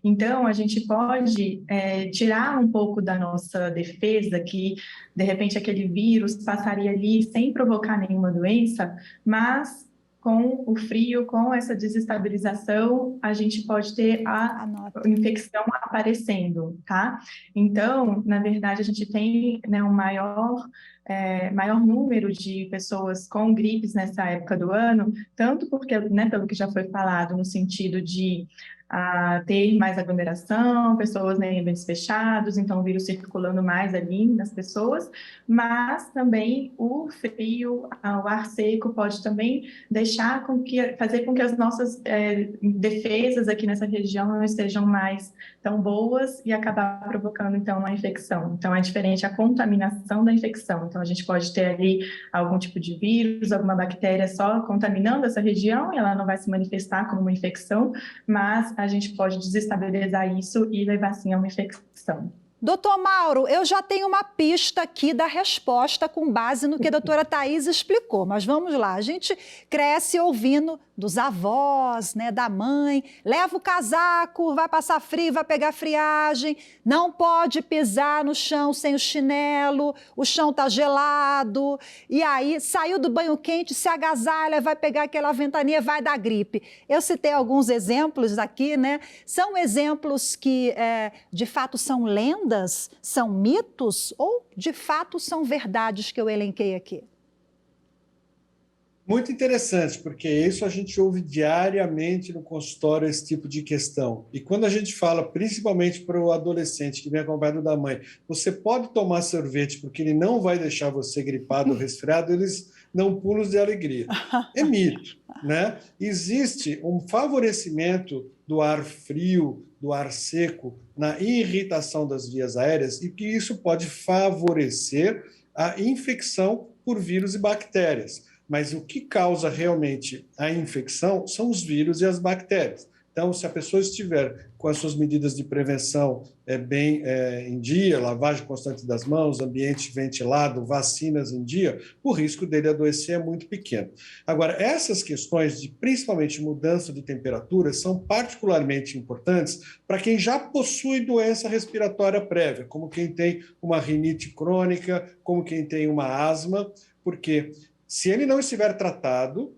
Então, a gente pode tirar um pouco da nossa defesa, que de repente aquele vírus passaria ali sem provocar nenhuma doença, mas com o frio, com essa desestabilização, a gente pode ter a infecção aparecendo, tá? Então, na verdade, a gente tem, né, um maior número de pessoas com gripes nessa época do ano, tanto porque, né, pelo que já foi falado, no sentido de ter mais aglomeração, pessoas em ambientes fechados, então o vírus circulando mais ali nas pessoas, mas também o frio, o ar seco pode também fazer com que as nossas defesas aqui nessa região não estejam mais tão boas e acabar provocando então uma infecção. Então é diferente a contaminação da infecção. Então a gente pode ter ali algum tipo de vírus, alguma bactéria só contaminando essa região e ela não vai se manifestar como uma infecção, mas a gente pode desestabilizar isso e levar, sim, a uma infecção. Doutor Mauro, eu já tenho uma pista aqui da resposta com base no que a doutora Thaís explicou, mas vamos lá, a gente cresce ouvindo dos avós, né, da mãe, leva o casaco, vai passar frio, vai pegar friagem, não pode pisar no chão sem o chinelo, o chão tá gelado, e aí saiu do banho quente, se agasalha, vai pegar aquela ventania, vai dar gripe. Eu citei alguns exemplos aqui, né, são exemplos que de fato são lendas, são mitos ou de fato são verdades que eu elenquei aqui? Muito interessante, porque isso a gente ouve diariamente no consultório, esse tipo de questão. E quando a gente fala, principalmente para o adolescente que vem acompanhado da mãe, você pode tomar sorvete porque ele não vai deixar você gripado ou resfriado, eles dão pulos de alegria. É mito, né? Existe um favorecimento do ar frio, do ar seco, na irritação das vias aéreas e que isso pode favorecer a infecção por vírus e bactérias. Mas o que causa realmente a infecção são os vírus e as bactérias. Então, se a pessoa estiver com as suas medidas de prevenção bem em dia, lavagem constante das mãos, ambiente ventilado, vacinas em dia, o risco dele adoecer é muito pequeno. Agora, essas questões de, principalmente, mudança de temperatura, são particularmente importantes para quem já possui doença respiratória prévia, como quem tem uma rinite crônica, como quem tem uma asma, porque se ele não estiver tratado,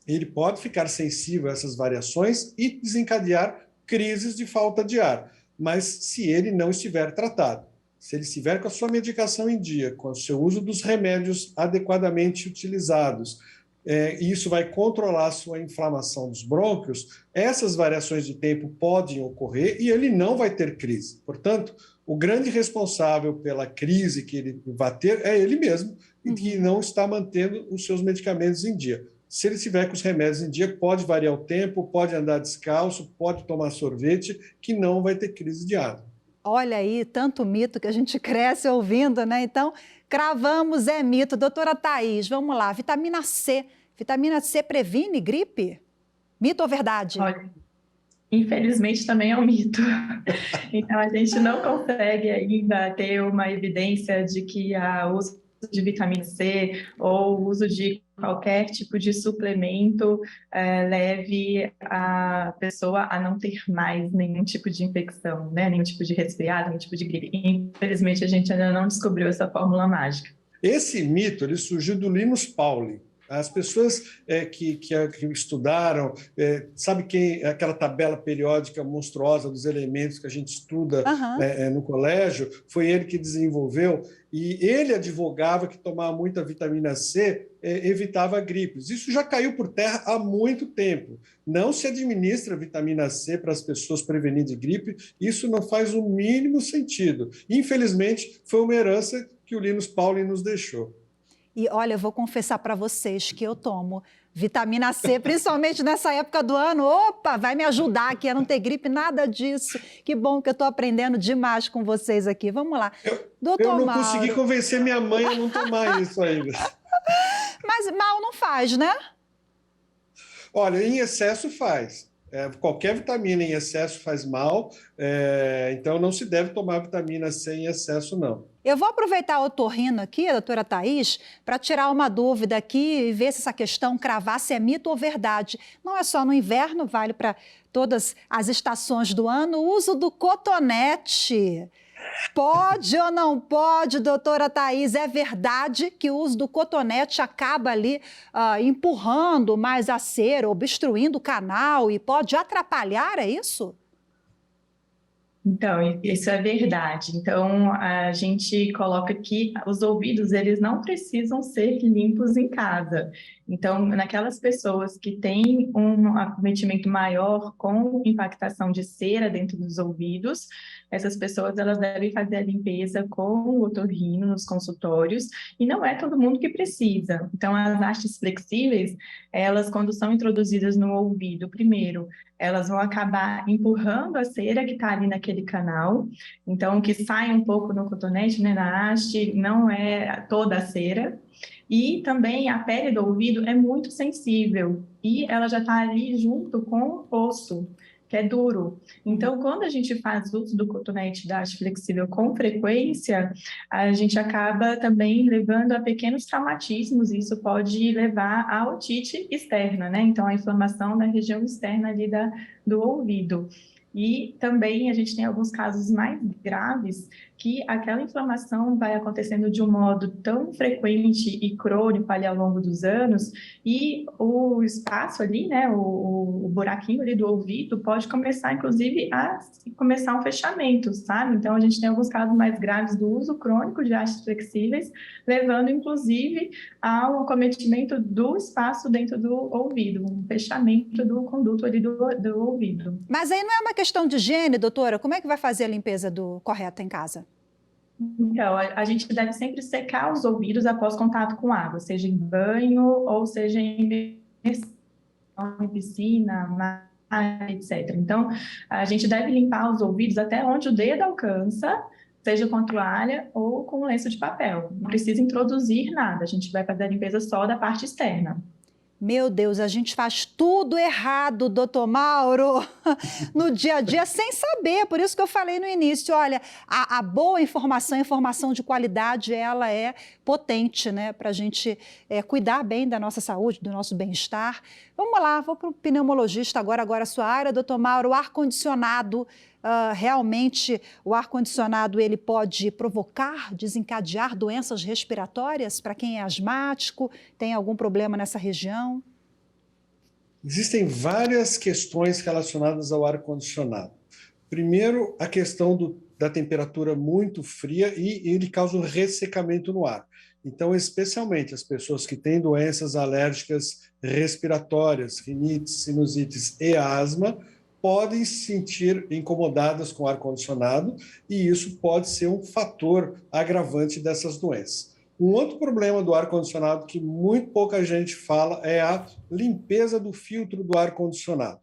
ele pode ficar sensível a essas variações e desencadear crises de falta de ar. Mas se ele não estiver tratado, se ele estiver com a sua medicação em dia, com o seu uso dos remédios adequadamente utilizados, isso vai controlar a sua inflamação dos brônquios, essas variações de tempo podem ocorrer e ele não vai ter crise. Portanto, o grande responsável pela crise que ele vai ter é ele mesmo, e que não está mantendo os seus medicamentos em dia. Se ele estiver com os remédios em dia, pode variar o tempo, pode andar descalço, pode tomar sorvete, que não vai ter crise de asma. Olha aí, tanto mito que a gente cresce ouvindo, né? Então, cravamos, é mito. Doutora Thaís, vamos lá, vitamina C. Vitamina C previne gripe? Mito ou verdade? Olha, infelizmente também é um mito. Então, a gente não consegue ainda ter uma evidência de que o uso de vitamina C ou o uso de qualquer tipo de suplemento leve a pessoa a não ter mais nenhum tipo de infecção, né? Nenhum tipo de resfriado, nenhum tipo de gripe. Infelizmente, a gente ainda não descobriu essa fórmula mágica. Esse mito ele surgiu do Linus Pauling. As pessoas que estudaram, sabe aquela tabela periódica monstruosa dos elementos que a gente estuda no colégio, foi ele que desenvolveu, e ele advogava que tomar muita vitamina C evitava gripes. Isso já caiu por terra há muito tempo. Não se administra vitamina C para as pessoas prevenir de gripe, isso não faz o mínimo sentido. Infelizmente, foi uma herança que o Linus Pauling nos deixou. E olha, eu vou confessar para vocês que eu tomo vitamina C, principalmente nessa época do ano. Opa, vai me ajudar aqui a não ter gripe, nada disso. Que bom que eu estou aprendendo demais com vocês aqui. Vamos lá. Eu não consegui convencer minha mãe a não tomar isso ainda. Mas mal não faz, né? Olha, em excesso faz. Qualquer vitamina em excesso faz mal, então não se deve tomar vitamina C em excesso, não. Eu vou aproveitar o otorrino aqui, a doutora Thaís, para tirar uma dúvida aqui e ver se essa questão cravar se é mito ou verdade. Não é só no inverno, vale para todas as estações do ano. O uso do cotonete. Pode ou não pode, doutora Thaís? É verdade que o uso do cotonete acaba ali empurrando mais a cera, obstruindo o canal e pode atrapalhar, é isso? Então, isso é verdade. Então, a gente coloca que os ouvidos, eles não precisam ser limpos em casa. Então, naquelas pessoas que têm um acometimento maior com impactação de cera dentro dos ouvidos, essas pessoas elas devem fazer a limpeza com o otorrino nos consultórios, e não é todo mundo que precisa. Então, as hastes flexíveis, elas, quando são introduzidas no ouvido, primeiro, elas vão acabar empurrando a cera que está ali naquele canal, então que sai um pouco no cotonete, né, na haste, não é toda a cera, e também a pele do ouvido é muito sensível, e ela já está ali junto com o osso, que é duro. Então, quando a gente faz uso do cotonete da haste flexível com frequência, a gente acaba também levando a pequenos traumatismos, e isso pode levar à otite externa, né? Então, a inflamação na região externa ali do ouvido. E também a gente tem alguns casos mais graves que aquela inflamação vai acontecendo de um modo tão frequente e crônico ali ao longo dos anos, e o espaço ali, né, o buraquinho ali do ouvido pode começar, inclusive, a começar um fechamento, sabe? Então, a gente tem alguns casos mais graves do uso crônico de hastes flexíveis, levando, inclusive, ao acometimento do espaço dentro do ouvido, um fechamento do conduto ali do ouvido. Mas aí não é uma questão de higiene, doutora? Como é que vai fazer a limpeza correta em casa? Então, a gente deve sempre secar os ouvidos após contato com água, seja em banho ou seja em piscina, mar, etc. Então, a gente deve limpar os ouvidos até onde o dedo alcança, seja com a toalha ou com um lenço de papel. Não precisa introduzir nada, a gente vai fazer a limpeza só da parte externa. Meu Deus, a gente faz tudo errado, doutor Mauro, no dia a dia, sem saber. Por isso que eu falei no início, olha, a boa informação, a informação de qualidade, ela é potente, né, para a gente cuidar bem da nossa saúde, do nosso bem-estar. Vamos lá, vou para o pneumologista agora a sua área, doutor Mauro, o ar-condicionado. Realmente o ar-condicionado ele pode provocar, desencadear doenças respiratórias para quem é asmático, tem algum problema nessa região? Existem várias questões relacionadas ao ar-condicionado. Primeiro, a questão da temperatura muito fria e ele causa um ressecamento no ar. Então, especialmente as pessoas que têm doenças alérgicas respiratórias, rinites, sinusites e asma, podem se sentir incomodadas com o ar-condicionado e isso pode ser um fator agravante dessas doenças. Um outro problema do ar-condicionado que muito pouca gente fala é a limpeza do filtro do ar-condicionado.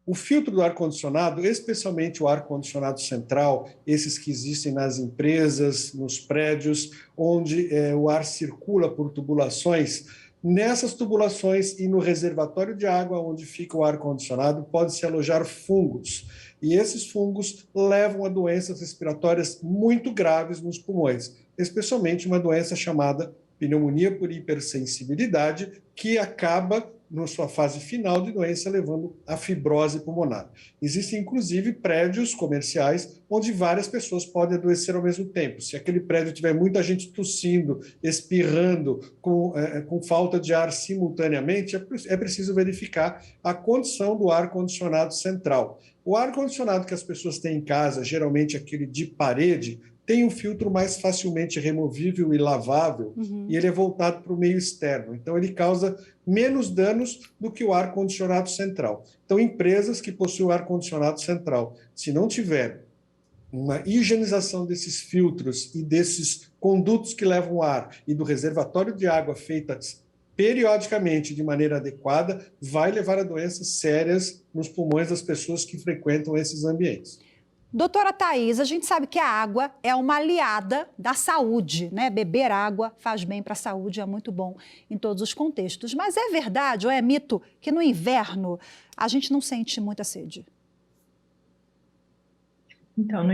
O filtro do ar-condicionado, especialmente o ar-condicionado central, esses que existem nas empresas, nos prédios, onde o ar circula por tubulações, nessas tubulações e no reservatório de água onde fica o ar-condicionado pode-se alojar fungos. E esses fungos levam a doenças respiratórias muito graves nos pulmões, especialmente uma doença chamada pneumonia por hipersensibilidade, que acaba, na sua fase final de doença, levando à fibrose pulmonar. Existem, inclusive, prédios comerciais onde várias pessoas podem adoecer ao mesmo tempo. Se aquele prédio tiver muita gente tossindo, espirrando, com falta de ar simultaneamente, é preciso verificar a condição do ar-condicionado central. O ar-condicionado que as pessoas têm em casa, geralmente aquele de parede, tem um filtro mais facilmente removível e lavável, e ele é voltado para o meio externo. Então, ele causa menos danos do que o ar-condicionado central. Então, empresas que possuem o ar-condicionado central, se não tiver uma higienização desses filtros e desses condutos que levam ar e do reservatório de água feitas periodicamente de maneira adequada, vai levar a doenças sérias nos pulmões das pessoas que frequentam esses ambientes. Doutora Thaís, a gente sabe que a água é uma aliada da saúde, né? Beber água faz bem para a saúde, é muito bom em todos os contextos. Mas é verdade ou é mito que no inverno a gente não sente muita sede? Então,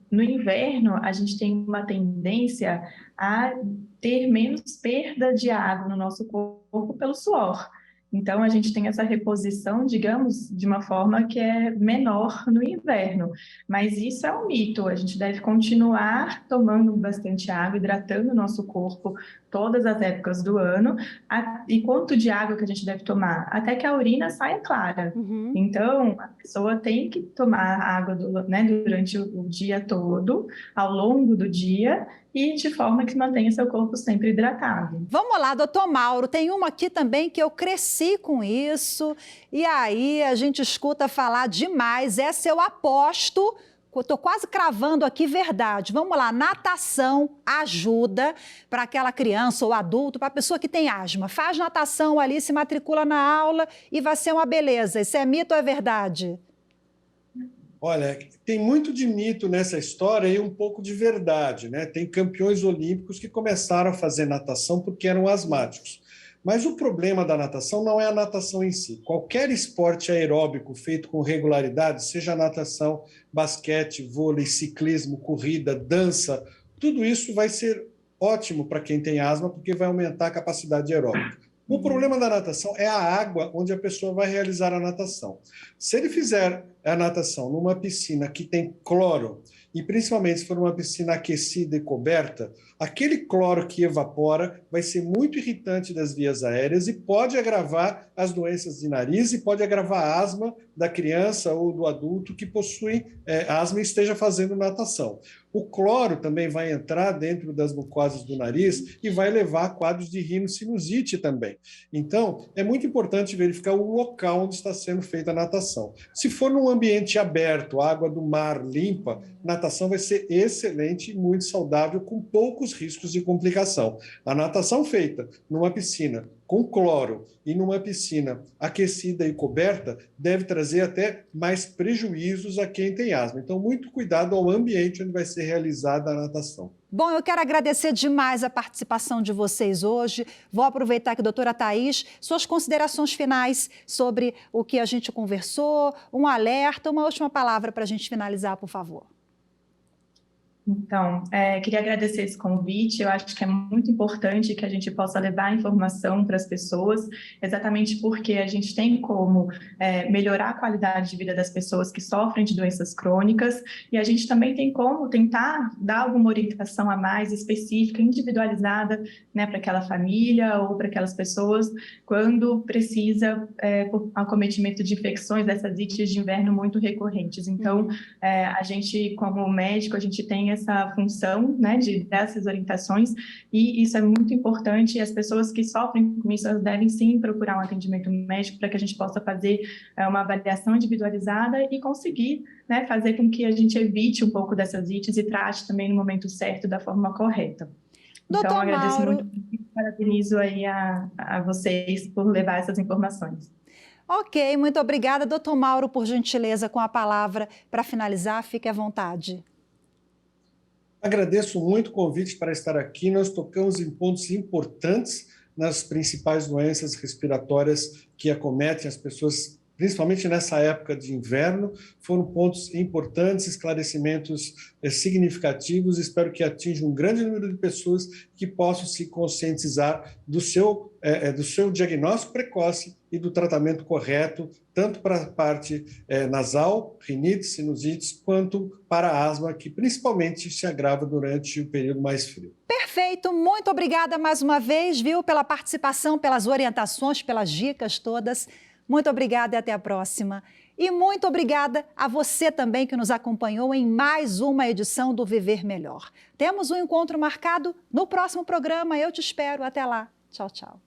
no inverno, a gente tem uma tendência a ter menos perda de água no nosso corpo pelo suor. Então, a gente tem essa reposição, digamos, de uma forma que é menor no inverno. Mas isso é um mito. A gente deve continuar tomando bastante água, hidratando o nosso corpo todas as épocas do ano. E quanto de água que a gente deve tomar? Até que a urina saia clara. Então, a pessoa tem que tomar água durante o dia todo, ao longo do dia, e de forma que mantenha seu corpo sempre hidratado. Vamos lá, doutor Mauro, tem uma aqui também que eu cresci com isso, e aí a gente escuta falar demais, essa eu aposto, estou quase cravando aqui verdade. Vamos lá, natação ajuda para aquela criança ou adulto, para a pessoa que tem asma. Faz natação ali, se matricula na aula e vai ser uma beleza. Isso é mito ou é verdade? Olha, tem muito de mito nessa história e um pouco de verdade, né? Tem campeões olímpicos que começaram a fazer natação porque eram asmáticos. Mas o problema da natação não é a natação em si. Qualquer esporte aeróbico feito com regularidade, seja natação, basquete, vôlei, ciclismo, corrida, dança, tudo isso vai ser ótimo para quem tem asma, porque vai aumentar a capacidade aeróbica. O problema da natação é a água onde a pessoa vai realizar a natação. Se ele fizer a natação numa piscina que tem cloro, e principalmente se for uma piscina aquecida e coberta, aquele cloro que evapora vai ser muito irritante das vias aéreas e pode agravar as doenças de nariz e pode agravar a asma da criança ou do adulto que possui asma e esteja fazendo natação. O cloro também vai entrar dentro das mucosas do nariz e vai levar a quadros de rinocinusite também. Então, é muito importante verificar o local onde está sendo feita a natação. Se for num ambiente aberto, água do mar limpa, natação vai ser excelente e muito saudável, com poucos riscos de complicação. A natação feita numa piscina com cloro e numa piscina aquecida e coberta deve trazer até mais prejuízos a quem tem asma. Então, muito cuidado ao ambiente onde vai ser realizada a natação. Bom, eu quero agradecer demais a participação de vocês hoje. Vou aproveitar que, doutora Thaís, suas considerações finais sobre o que a gente conversou, um alerta, uma última palavra para a gente finalizar, por favor. Então, queria agradecer esse convite. Eu acho que é muito importante que a gente possa levar informação para as pessoas, exatamente porque a gente tem como melhorar a qualidade de vida das pessoas que sofrem de doenças crônicas, e a gente também tem como tentar dar alguma orientação a mais específica, individualizada, né, para aquela família ou para aquelas pessoas, quando precisa por acometimento de infecções, dessas ites de inverno muito recorrentes. Então, a gente, como médico, a gente tem essa função, né, de dar essas orientações, e isso é muito importante, e as pessoas que sofrem com isso, elas devem sim procurar um atendimento médico para que a gente possa fazer uma avaliação individualizada e conseguir, né, fazer com que a gente evite um pouco dessas ites e trate também no momento certo, da forma correta. Doutor Então, agradeço Mauro... muito e parabenizo aí a vocês por levar essas informações. Ok, muito obrigada. Doutor Mauro, por gentileza, com a palavra para finalizar, fique à vontade. Agradeço muito o convite para estar aqui. Nós tocamos em pontos importantes nas principais doenças respiratórias que acometem as pessoas, principalmente nessa época de inverno. Foram pontos importantes, esclarecimentos significativos. Espero que atinjam um grande número de pessoas que possam se conscientizar do seu diagnóstico precoce e do tratamento correto, tanto para a parte nasal, rinites, sinusites, quanto para a asma, que principalmente se agrava durante o período mais frio. Perfeito, muito obrigada mais uma vez, viu, pela participação, pelas orientações, pelas dicas todas. Muito obrigada e até a próxima. E muito obrigada a você também que nos acompanhou em mais uma edição do Viver Melhor. Temos um encontro marcado no próximo programa. Eu te espero. Até lá. Tchau, tchau.